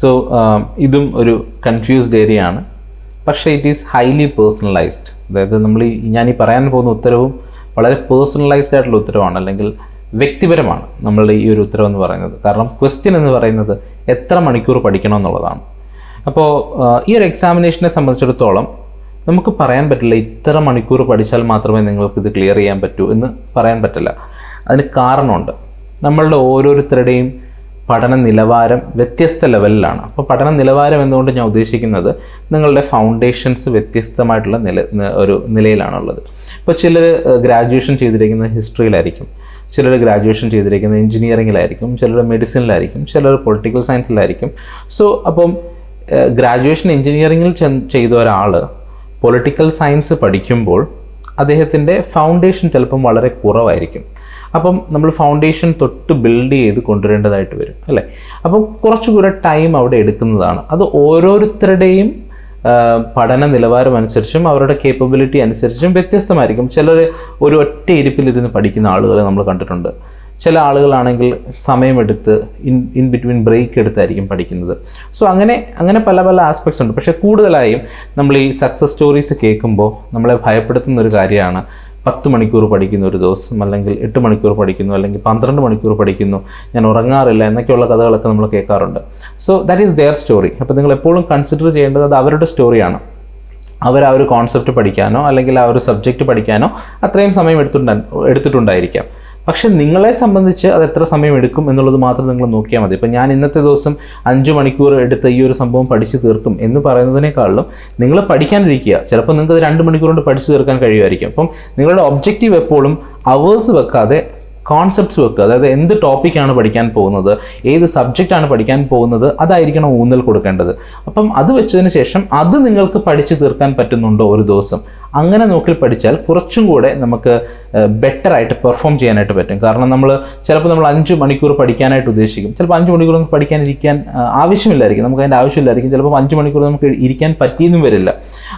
So ഇതും ഒരു confused area ആണ്. പക്ഷേ ഇറ്റ് ഈസ് ഹൈലി പേഴ്സണലൈസ്ഡ്. അതായത് ഞാൻ ഈ പറയാൻ പോകുന്ന ഉത്തരവും വളരെ പേഴ്സണലൈസ്ഡ് ആയിട്ടുള്ള ഉത്തരവാണ്, അല്ലെങ്കിൽ വ്യക്തിപരമാണ് നമ്മളുടെ ഈ ഒരു ഉത്തരവെന്ന് പറയുന്നത്. കാരണം ക്വസ്റ്റ്യൻ എന്ന് പറയുന്നത് എത്ര മണിക്കൂർ പഠിക്കണം എന്നുള്ളതാണ്. അപ്പോൾ ഈ ഒരു എക്സാമിനേഷനെ സംബന്ധിച്ചിടത്തോളം നമുക്ക് പറയാൻ പറ്റില്ല ഇത്ര മണിക്കൂർ പഠിച്ചാൽ മാത്രമേ നിങ്ങൾക്ക് ഇത് ക്ലിയർ ചെയ്യാൻ പറ്റൂ എന്ന് പറയാൻ പറ്റില്ല. അതിന് കാരണമുണ്ട്. നമ്മളുടെ ഓരോരുത്തരുടെയും പഠന നിലവാരം വ്യത്യസ്ത ലെവലിലാണ്. അപ്പോൾ പഠന നിലവാരം എന്നുകൊണ്ട് ഞാൻ ഉദ്ദേശിക്കുന്നത് നിങ്ങളുടെ ഫൗണ്ടേഷൻസ് വ്യത്യസ്തമായിട്ടുള്ള നിലയിലാണുള്ളത്. ഇപ്പോൾ ചിലർ ഗ്രാജുവേഷൻ ചെയ്തിരിക്കുന്നത് ഹിസ്റ്ററിയിലായിരിക്കും, ചിലർ ഗ്രാജുവേഷൻ ചെയ്തിരിക്കുന്നത് എഞ്ചിനീയറിങ്ങിലായിരിക്കും, ചിലർ മെഡിസിനിലായിരിക്കും, ചിലർ പൊളിറ്റിക്കൽ സയൻസിലായിരിക്കും. സോ അപ്പം ഗ്രാജുവേഷൻ എഞ്ചിനീയറിങ്ങിൽ ചെയ്ത ഒരാൾ പൊളിറ്റിക്കൽ സയൻസ് പഠിക്കുമ്പോൾ അദ്ദേഹത്തിൻ്റെ ഫൗണ്ടേഷൻ ചിലപ്പം വളരെ കുറവായിരിക്കും. അപ്പം നമ്മൾ ഫൗണ്ടേഷൻ തൊട്ട് ബിൽഡ് ചെയ്ത് കൊണ്ടുവരേണ്ടതായിട്ട് വരും, അല്ലേ? അപ്പം കുറച്ചുകൂടെ ടൈം അവിടെ എടുക്കുന്നതാണ്. അത് ഓരോരുത്തരുടെയും പഠന നിലവാരം അനുസരിച്ചും അവരുടെ കേപ്പബിലിറ്റി അനുസരിച്ചും വ്യത്യസ്തമായിരിക്കും. ചിലർ ഒരു ഒറ്റ ഇരിപ്പിലിരുന്ന് പഠിക്കുന്ന ആളുകളെ നമ്മൾ കണ്ടിട്ടുണ്ട്. ചില ആളുകളാണെങ്കിൽ സമയമെടുത്ത് ഇൻ ബിറ്റ്വീൻ ബ്രേക്ക് എടുത്തായിരിക്കും പഠിക്കുന്നത്. സോ അങ്ങനെ പല പല ആസ്പെക്ട്സ് ഉണ്ട്. പക്ഷേ കൂടുതലായും നമ്മൾ ഈ സക്സസ് സ്റ്റോറീസ് കേൾക്കുമ്പോൾ നമ്മളെ ഭയപ്പെടുത്തുന്ന ഒരു കാര്യമാണ് 10 മണിക്കൂർ പഠിക്കുന്നു ഒരു ദിവസം, അല്ലെങ്കിൽ 8 മണിക്കൂർ പഠിക്കുന്നു, അല്ലെങ്കിൽ 12 മണിക്കൂർ പഠിക്കുന്നു, ഞാൻ ഉറങ്ങാറില്ല എന്നൊക്കെയുള്ള കഥകളൊക്കെ നമ്മൾ കേൾക്കാറുണ്ട്. So that is their story. അപ്പോൾ നിങ്ങൾ എപ്പോഴും കൺസിഡർ ചെയ്യേണ്ടത് അത് അവരുടെ സ്റ്റോറിയാണ്. അവർ ആ ഒരു കോൺസെപ്റ്റ് പഠിക്കാനോ അല്ലെങ്കിൽ ആ ഒരു സബ്ജക്റ്റ് പഠിക്കാനോ അത്രയും സമയം എടുത്തിട്ടുണ്ടായിരിക്കാം. പക്ഷെ നിങ്ങളെ സംബന്ധിച്ച് അത് എത്ര സമയം എടുക്കും എന്നുള്ളത് മാത്രം നിങ്ങൾ നോക്കിയാൽ മതി. ഇപ്പം ഞാൻ ഇന്നത്തെ ദിവസം 5 മണിക്കൂർ എടുത്ത് ഈ ഒരു സംഭവം പഠിച്ചു തീർക്കും എന്ന് പറയുന്നതിനേക്കാളും നിങ്ങൾ പഠിക്കാനിരിക്കുക. ചിലപ്പോൾ നിങ്ങൾക്ക് 2 മണിക്കൂർ കൊണ്ട് പഠിച്ചു തീർക്കാൻ കഴിയുമായിരിക്കും. അപ്പം നിങ്ങളുടെ ഒബ്ജക്റ്റീവ് എപ്പോഴും അവേഴ്സ് വെക്കാതെ കോൺസെപ്റ്റ്സ് വെക്കുക. അതായത് എന്ത് ടോപ്പിക്കാണ് പഠിക്കാൻ പോകുന്നത്, ഏത് സബ്ജക്റ്റാണ് പഠിക്കാൻ പോകുന്നത്, അതായിരിക്കണം ഊന്നൽ കൊടുക്കേണ്ടത്. അപ്പം അത് വെച്ചതിന് ശേഷം അത് നിങ്ങൾക്ക് പഠിച്ചു തീർക്കാൻ പറ്റുന്നുണ്ടോ ഒരു ദിവസം, അങ്ങനെ നോക്കി പഠിച്ചാൽ കുറച്ചും കൂടെ നമുക്ക് ബെറ്ററായിട്ട് പെർഫോം ചെയ്യാനായിട്ട് പറ്റും. കാരണം ചിലപ്പോൾ നമ്മൾ 5 മണിക്കൂർ പഠിക്കാനായിട്ട് ഉദ്ദേശിക്കും. ചിലപ്പോൾ 5 മണിക്കൂർ നമുക്ക് പഠിക്കാനിരിക്കാൻ ആവശ്യമില്ലായിരിക്കും, നമുക്ക് അതിൻ്റെ ആവശ്യമില്ലായിരിക്കും. ചിലപ്പോൾ 5 മണിക്കൂർ നമുക്ക് ഇരിക്കാൻ പറ്റിയെന്നും വരില്ല.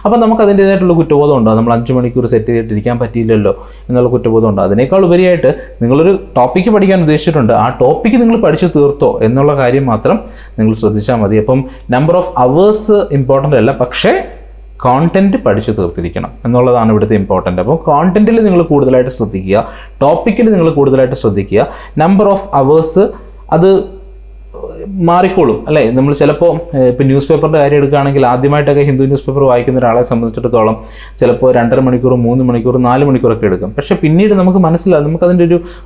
അപ്പോൾ നമുക്ക് അതിൻ്റേതായിട്ടുള്ള കുറ്റബോധം ഉണ്ടാകും. നമ്മൾ 5 മണിക്കൂർ സെറ്റ് ചെയ്തിട്ട് ഇരിക്കാൻ പറ്റിയില്ലല്ലോ എന്നുള്ള കുറ്റബോധം ഉണ്ടാകും. അതിനേക്കാൾ ഉപരിയായിട്ട് നിങ്ങളൊരു ടോപ്പിക്ക് പഠിക്കാൻ ഉദ്ദേശിച്ചിട്ടുണ്ട്, ആ ടോപ്പിക്ക് നിങ്ങൾ പഠിച്ചു തീർത്തോ എന്നുള്ള കാര്യം മാത്രം നിങ്ങൾ ശ്രദ്ധിച്ചാൽ മതി. അപ്പം നമ്പർ ഓഫ് അവേഴ്സ് ഇമ്പോർട്ടൻ്റ് അല്ല, പക്ഷേ കോണ്ടൻറ്റ് പഠിച്ചു തീർത്തിരിക്കണം എന്നുള്ളതാണ് ഇവിടുത്തെ ഇമ്പോർട്ടൻ്റ്. അപ്പോൾ കോണ്ടൻറ്റിൽ നിങ്ങൾ കൂടുതലായിട്ട് ശ്രദ്ധിക്കുക, ടോപ്പിക്കിൽ നിങ്ങൾ കൂടുതലായിട്ട് ശ്രദ്ധിക്കുക. നമ്പർ ഓഫ് അവേഴ്സ് അത് മാറിക്കോളും, അല്ലേ? നമ്മൾ ചിലപ്പോൾ ഇപ്പോൾ ന്യൂസ് പേപ്പറിൻ്റെ കാര്യം എടുക്കുകയാണെങ്കിൽ ആദ്യമായിട്ടൊക്കെ ഹിന്ദു ന്യൂസ് പേപ്പർ വായിക്കുന്ന ഒരാളെ സംബന്ധിച്ചിടത്തോളം ചിലപ്പോൾ 2.5 മണിക്കൂർ, 3 മണിക്കൂർ, 4 മണിക്കൂറൊക്കെ എടുക്കും. പക്ഷേ പിന്നീട് നമുക്ക് മനസ്സിലാവും, നമുക്കതിൻ്റെ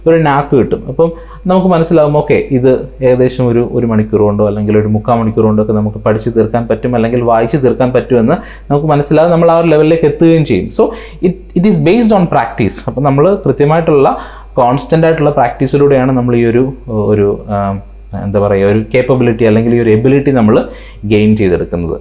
ഒരു നാക്ക് കിട്ടും. അപ്പം നമുക്ക് മനസ്സിലാവും, ഓക്കെ, ഇത് ഏകദേശം ഒരു മണിക്കൂർ കൊണ്ടോ അല്ലെങ്കിൽ ഒരു 3/4 മണിക്കൂർ കൊണ്ടോ ഒക്കെ നമുക്ക് പഠിച്ച് തീർക്കാൻ പറ്റും, അല്ലെങ്കിൽ വായിച്ച് തീർക്കാൻ പറ്റുമെന്ന് നമുക്ക് മനസ്സിലാവും. നമ്മൾ ആ ഒരു ലെവലിലേക്ക് എത്തുകയും ചെയ്യും. So it is based on practice. അപ്പം നമ്മൾ കൃത്യമായിട്ടുള്ള കോൺസ്റ്റൻ്റ് ആയിട്ടുള്ള പ്രാക്ടീസിലൂടെയാണ് നമ്മൾ ഈ ഒരു എന്താ പറയുക, ഒരു കേപ്പബിലിറ്റി അല്ലെങ്കിൽ ഈ ഒരു എബിലിറ്റി നമ്മൾ ഗെയിൻ ചെയ്തെടുക്കുന്നത്.